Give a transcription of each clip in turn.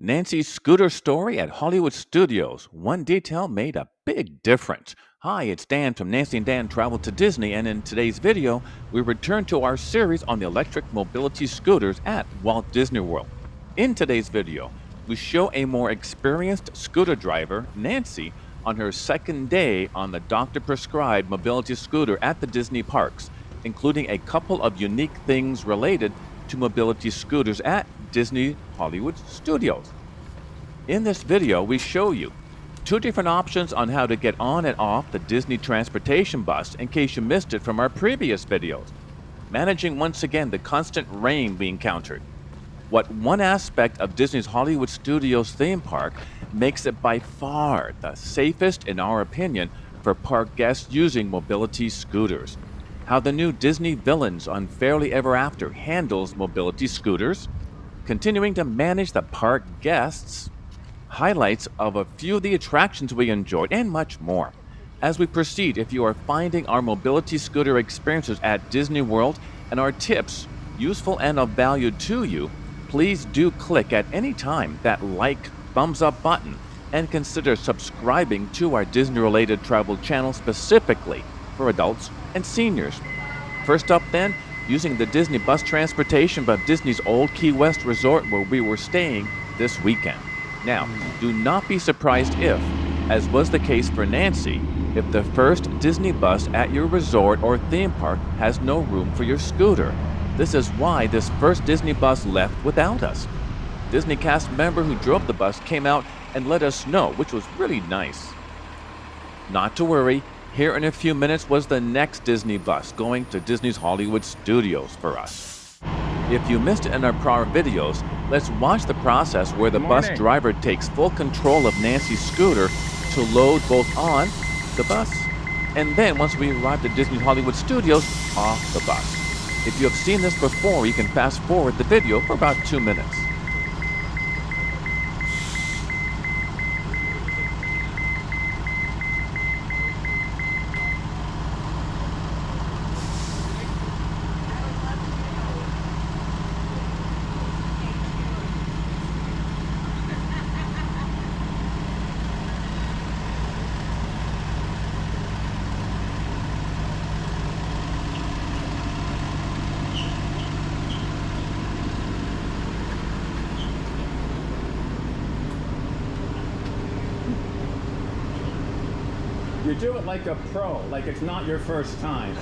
Nancy's scooter story at Hollywood Studios. One detail made a big difference. Hi, it's Dan from Nancy and Dan Travel to Disney, and in today's video, we return to our series on the electric mobility scooters at Walt Disney World. In today's video, we show a more experienced scooter driver, Nancy, on her second day on the doctor prescribed mobility scooter at the Disney parks, including a couple of unique things related to mobility scooters at Disney Hollywood Studios. In this video, we show you two different options on how to get on and off the Disney transportation bus in case you missed it from our previous videos. Managing once again the constant rain we encountered. What one aspect of Disney's Hollywood Studios theme park makes it by far the safest, in our opinion, for park guests using mobility scooters. How the new Disney Villains on Fairly Ever After handles mobility scooters. Continuing to manage the park guests, highlights of a few of the attractions we enjoyed, and much more. As we proceed, if you are finding our mobility scooter experiences at Disney World and our tips useful and of value to you, please do click at any time that thumbs up button and consider subscribing to our Disney related travel channel specifically for adults and seniors. First up, then, using the Disney bus transportation by Disney's Old Key West Resort where we were staying this weekend. Now, do not be surprised if, as was the case for Nancy, if the first Disney bus at your resort or theme park has no room for your scooter. This is why this first Disney bus left without us. Disney cast member who drove the bus came out and let us know, which was really nice. Not to worry, here in a few minutes was the next Disney bus going to Disney's Hollywood Studios for us. If you missed it in our prior videos, let's watch the process where the bus driver takes full control of Nancy's scooter to load both on the bus, and then once we arrived at Disney's Hollywood Studios, off the bus. If you have seen this before, you can fast forward the video for about 2 minutes. You do it like a pro, like it's not your first time.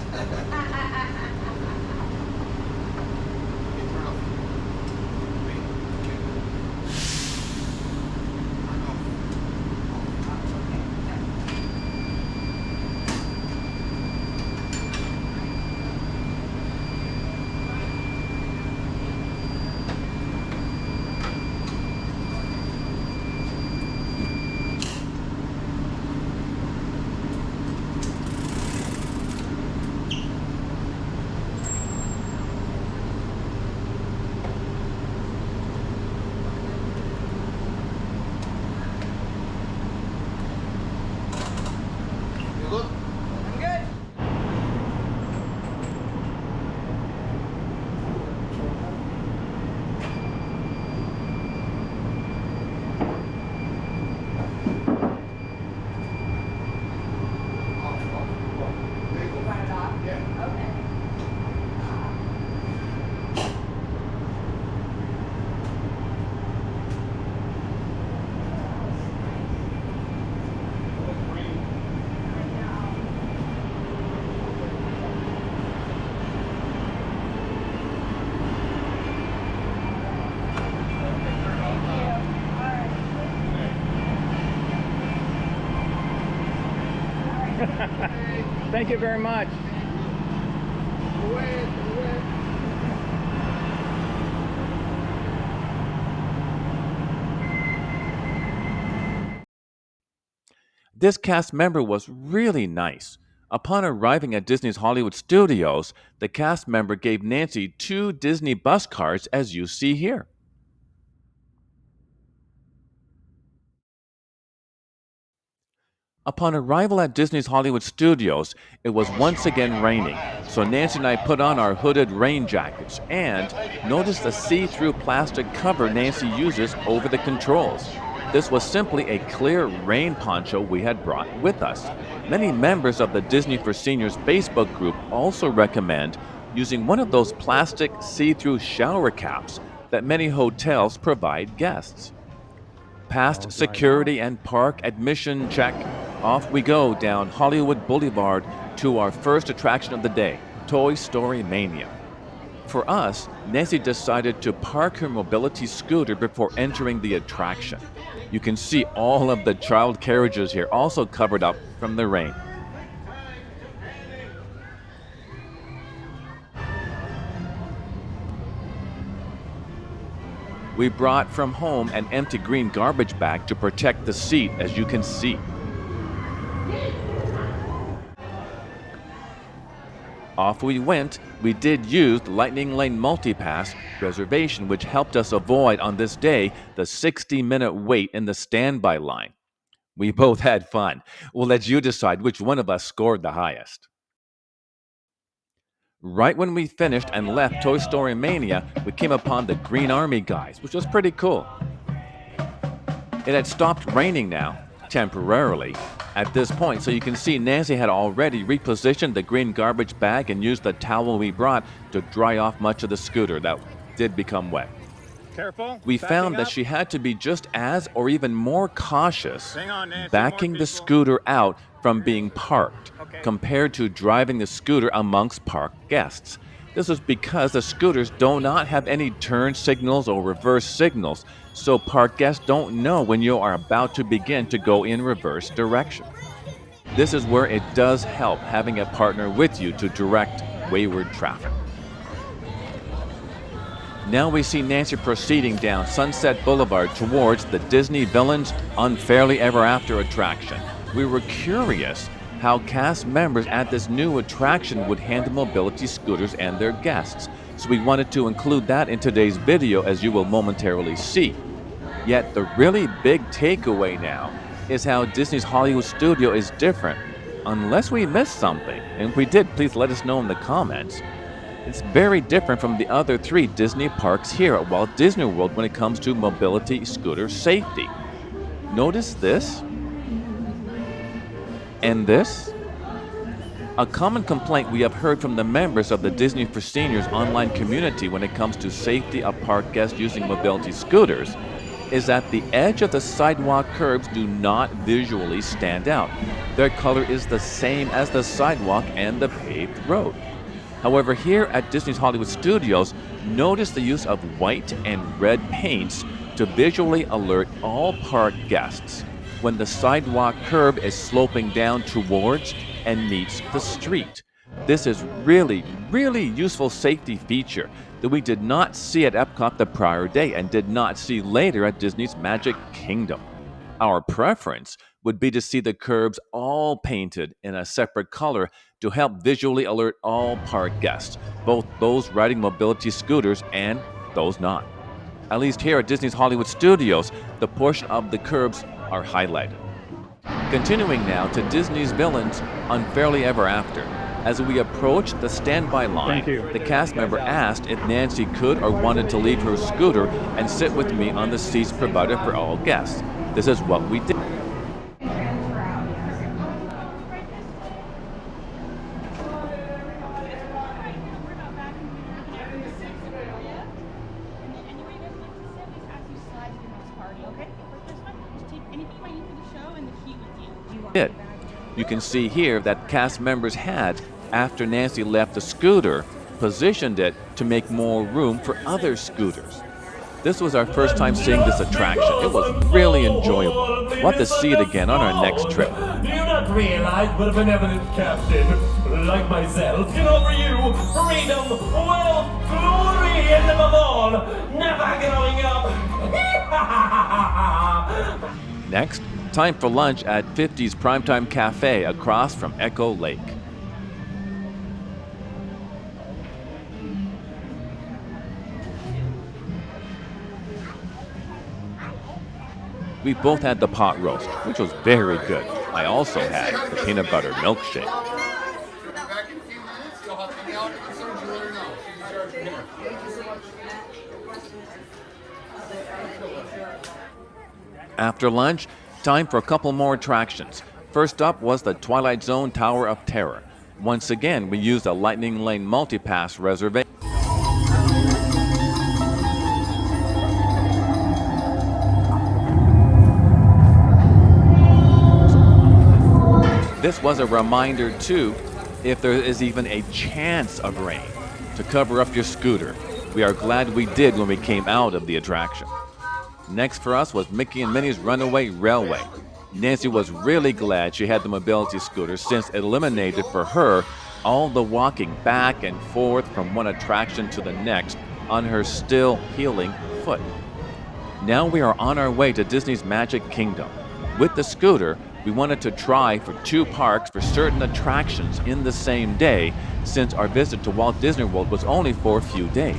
Thank you very much. This cast member was really nice. Upon arriving at Disney's Hollywood Studios, the cast member gave Nancy 2 Disney bus cards as you see here. Upon arrival at Disney's Hollywood Studios, it was once again raining, so Nancy and I put on our hooded rain jackets and noticed the see-through plastic cover Nancy uses over the controls. This was simply a clear rain poncho we had brought with us. Many members of the Disney for Seniors Facebook group also recommend using one of those plastic see-through shower caps that many hotels provide guests. Past security and park admission check, off we go down Hollywood Boulevard to our first attraction of the day, Toy Story Mania. For us, Nancy decided to park her mobility scooter before entering the attraction. You can see all of the child carriages here also covered up from the rain. We brought from home an empty green garbage bag to protect the seat, as you can see. Off we went. We did use the Lightning Lane Multipass reservation, which helped us avoid on this day the 60-minute wait in the standby line. We both had fun. We'll let you decide which one of us scored the highest. Right when we finished and left Toy Story Mania, we came upon the Green Army guys, which was pretty cool. It had stopped raining now, temporarily, at this point, so you can see Nancy had already repositioned the green garbage bag and used the towel we brought to dry off much of the scooter that did become wet. Careful. We found that up. she had to be just as or even more cautious Hang on, Nancy. backing More the people. scooter out from being parked Okay. compared to driving the scooter amongst parked guests. This is because the scooters do not have any turn signals or reverse signals, so parked guests don't know when you are about to begin to go in reverse direction. This is where it does help having a partner with you to direct wayward traffic. Now we see Nancy proceeding down Sunset Boulevard towards the Disney Villains Unfairly Ever After attraction. We were curious how cast members at this new attraction would handle mobility scooters and their guests, so we wanted to include that in today's video, as you will momentarily see. Yet the really big takeaway now is how Disney's Hollywood Studio is different, unless we missed something, and if we did, please let us know in the comments. It's very different from the other 3 Disney parks here at Walt Disney World when it comes to mobility scooter safety. Notice this and this. A common complaint we have heard from the members of the Disney for Seniors online community when it comes to safety of park guests using mobility scooters is that the edge of the sidewalk curbs do not visually stand out. Their color is the same as the sidewalk and the paved road. However, here at Disney's Hollywood Studios, notice the use of white and red paints to visually alert all park guests when the sidewalk curb is sloping down towards and meets the street. This is really useful safety feature that we did not see at Epcot the prior day and did not see later at Disney's Magic Kingdom. Our preference would be to see the curbs all painted in a separate color to help visually alert all park guests, both those riding mobility scooters and those not. At least here at Disney's Hollywood Studios, the portion of the curbs are highlighted. Continuing now to Disney's Villains Unfairly Ever After. As we approached the standby line, Thank you. the cast member asked if Nancy could or wanted to leave her scooter and sit with me on the seats provided for all guests. This is what we did. You can see here that cast members had, after Nancy left the scooter, positioned it to make more room for other scooters. This was our first time seeing this attraction. It was really enjoyable. We'll have to see it again on our next trip. Do you not realize what a benevolent captain, like myself, can offer you? Freedom, wealth, glory, and above all, never growing up. Next, time for lunch at 50's Primetime Cafe across from Echo Lake. We both had the pot roast, which was very good. I also had the peanut butter milkshake. After lunch, time for a couple more attractions. First up was the Twilight Zone Tower of Terror. Once again, we used a Lightning Lane multipass reservation. This was a reminder, too, if there is even a chance of rain, to cover up your scooter. We are glad we did when we came out of the attraction. Next for us was Mickey and Minnie's Runaway Railway. Nancy was really glad she had the mobility scooter since it eliminated for her all the walking back and forth from one attraction to the next on her still healing foot. Now we are on our way to Disney's Magic Kingdom. With the scooter, we wanted to try for 2 parks for certain attractions in the same day since our visit to Walt Disney World was only for a few days.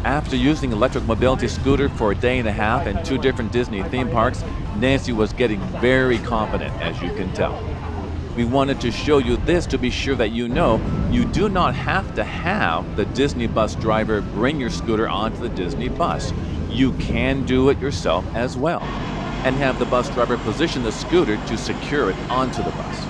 After using electric mobility scooter for a day and a half in 2 different Disney theme parks, Nancy was getting very confident, as you can tell. We wanted to show you this to be sure that you know you do not have to have the Disney bus driver bring your scooter onto the Disney bus. You can do it yourself as well, and have the bus driver position the scooter to secure it onto the bus.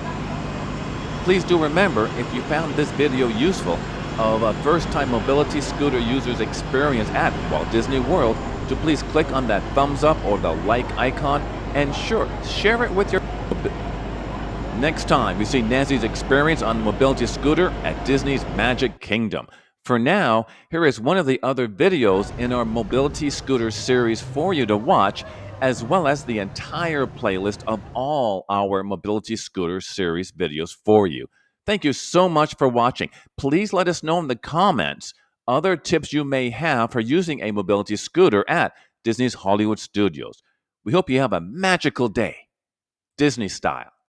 Please do remember, if you found this video useful, of a first-time mobility scooter user's experience at Walt Disney World, to please click on that thumbs up or the like icon, and sure, share it with your... Next time, we see Nancy's experience on the mobility scooter at Disney's Magic Kingdom. For now, here is one of the other videos in our mobility scooter series for you to watch, as well as the entire playlist of all our mobility scooter series videos for you. Thank you so much for watching. Please let us know in the comments other tips you may have for using a mobility scooter at Disney's Hollywood Studios. We hope you have a magical day, Disney style.